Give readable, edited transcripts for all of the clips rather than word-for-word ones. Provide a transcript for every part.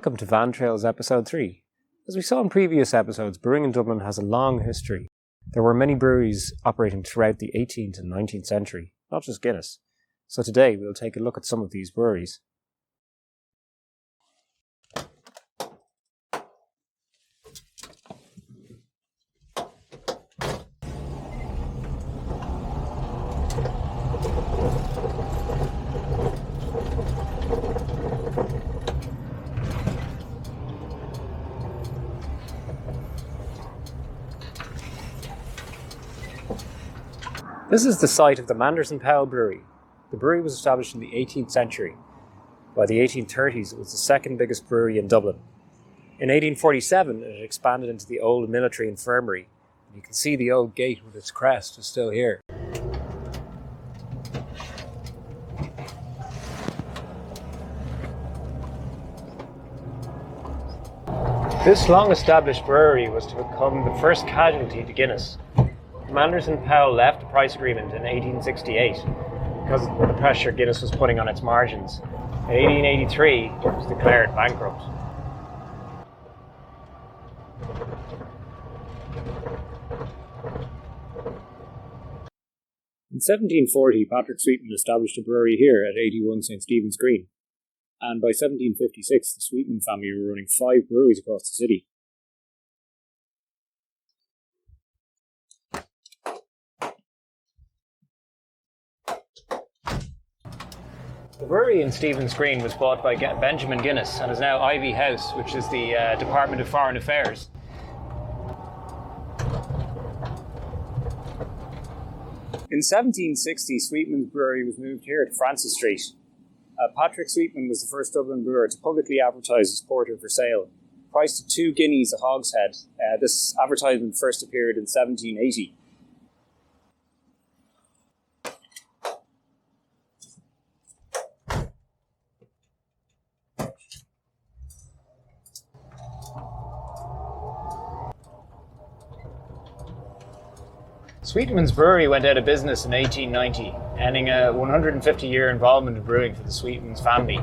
Welcome to Vantrails episode 3. As we saw in previous episodes, brewing in Dublin has a long history. There were many breweries operating throughout the 18th and 19th century, not just Guinness. So today we'll take a look at some of these breweries. This is the site of the Manders Powell Brewery. The brewery was established in the 18th century. By the 1830s, it was the second biggest brewery in Dublin. In 1847, it expanded into the old military infirmary. You can see the old gate with its crest is still here. This long-established brewery was to become the first casualty to Guinness. Manders Powell left the price agreement in 1868 because of the pressure Guinness was putting on its margins. In 1883, it was declared bankrupt. In 1740, Patrick Sweetman established a brewery here at 81 St. Stephen's Green. And by 1756, the Sweetman family were running 5 breweries across the city. The brewery in Stephen's Green was bought by Benjamin Guinness and is now Ivy House, which is the Department of Foreign Affairs. In 1760, Sweetmans Brewery was moved here to Francis Street. Patrick Sweetman was the first Dublin brewer to publicly advertise his porter for sale. Priced at 2 guineas a hogshead, this advertisement first appeared in 1780. Sweetmans Brewery went out of business in 1890, ending a 150-year involvement in brewing for the Sweetmans family.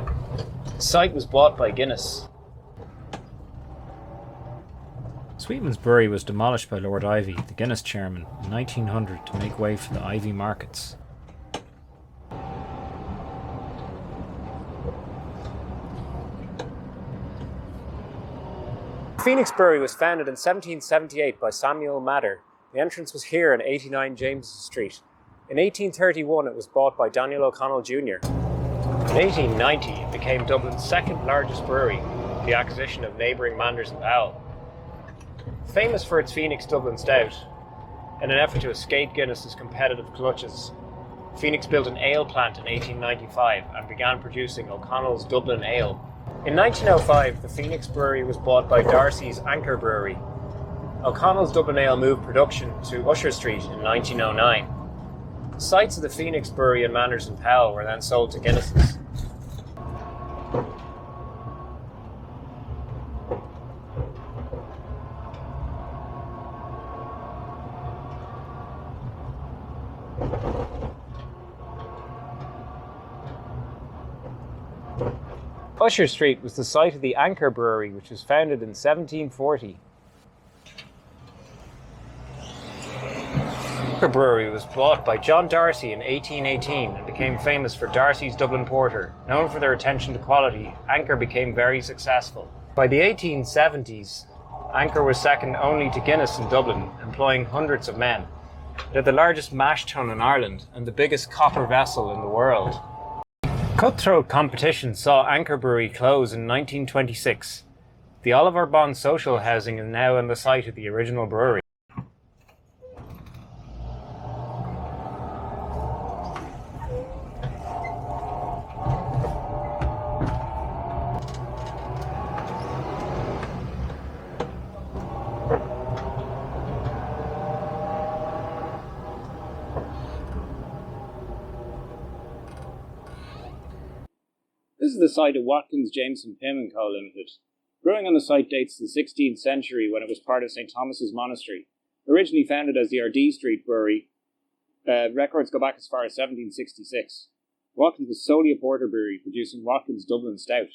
The site was bought by Guinness. Sweetmans Brewery was demolished by Lord Ivy, the Guinness chairman, in 1900 to make way for the Ivy markets. Phoenix Brewery was founded in 1778 by Samuel Mather. The entrance was here on 89 Jameson Street. In 1831, it was bought by Daniel O'Connell Jr. In 1890, it became Dublin's second largest brewery, with the acquisition of neighbouring Manders Powell. Famous for its Phoenix Dublin Stout, in an effort to escape Guinness's competitive clutches, Phoenix built an ale plant in 1895 and began producing O'Connell's Dublin Ale. In 1905, the Phoenix Brewery was bought by Darcy's Anchor Brewery. O'Connell's Dublin Ale moved production to Usher Street in 1909. The sites of the Phoenix Brewery and Manders Powell were then sold to Guinness's. Usher Street was the site of the Anchor Brewery, which was founded in 1740. Anchor Brewery was bought by John Darcy in 1818 and became famous for Darcy's Dublin Porter. Known for their attention to quality, Anchor became very successful. By the 1870s, Anchor was second only to Guinness in Dublin, employing hundreds of men. It had the largest mash tun in Ireland and the biggest copper vessel in the world. Cutthroat competition saw Anchor Brewery close in 1926. The Oliver Bond social housing is now on the site of the original brewery. This is the site of Watkins Jameson, Pimm Co. Limited. Brewing on the site dates to the 16th century when it was part of St. Thomas's Monastery. Originally founded as the R.D. Street Brewery, records go back as far as 1766. Watkins was solely a porter brewery, producing Watkins Dublin Stout.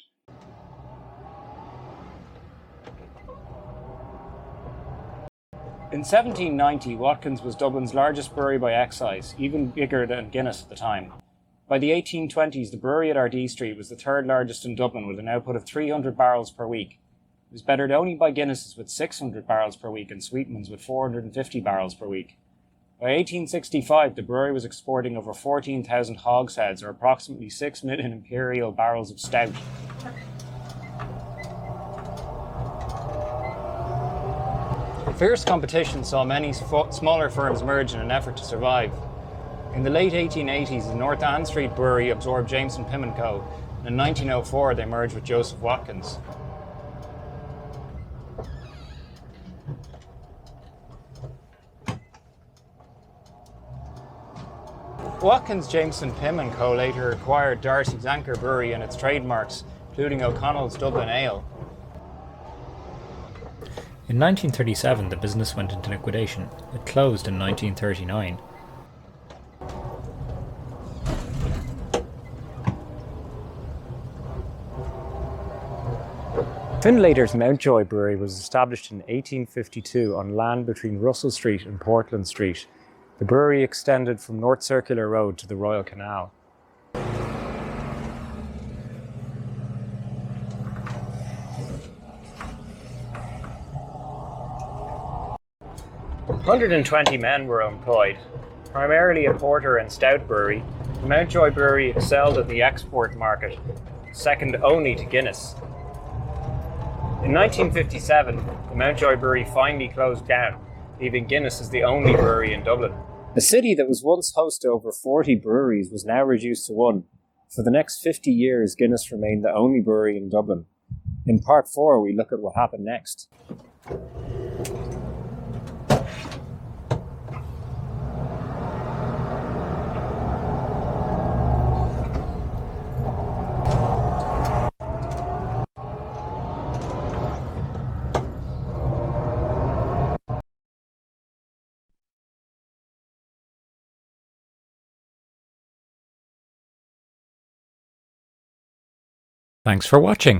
In 1790, Watkins was Dublin's largest brewery by excise, even bigger than Guinness at the time. By the 1820s, the brewery at Ardee Street was the third largest in Dublin with an output of 300 barrels per week. It was bettered only by Guinness's with 600 barrels per week and Sweetman's with 450 barrels per week. By 1865, the brewery was exporting over 14,000 hogsheads, or approximately 6 million imperial barrels of stout. Fierce competition saw many smaller firms merge in an effort to survive. In the late 1880s, the North Ann Street Brewery absorbed Jameson, Pimm & Co. And in 1904, they merged with Joseph Watkins. Watkins Jameson, Pimm & Co. later acquired Darcy's Anchor Brewery and its trademarks, including O'Connell's Dublin Ale. In 1937, the business went into liquidation. It closed in 1939. Findlater's Mountjoy Brewery was established in 1852 on land between Russell Street and Portland Street. The brewery extended from North Circular Road to the Royal Canal. 120 men were employed. Primarily a porter and stout brewery, the Mountjoy Brewery excelled in the export market, second only to Guinness. In 1957, the Mountjoy Brewery finally closed down, leaving Guinness as the only brewery in Dublin. A city that was once host to over 40 breweries was now reduced to one. For the next 50 years, Guinness remained the only brewery in Dublin. In part 4, we look at what happened next. Thanks for watching.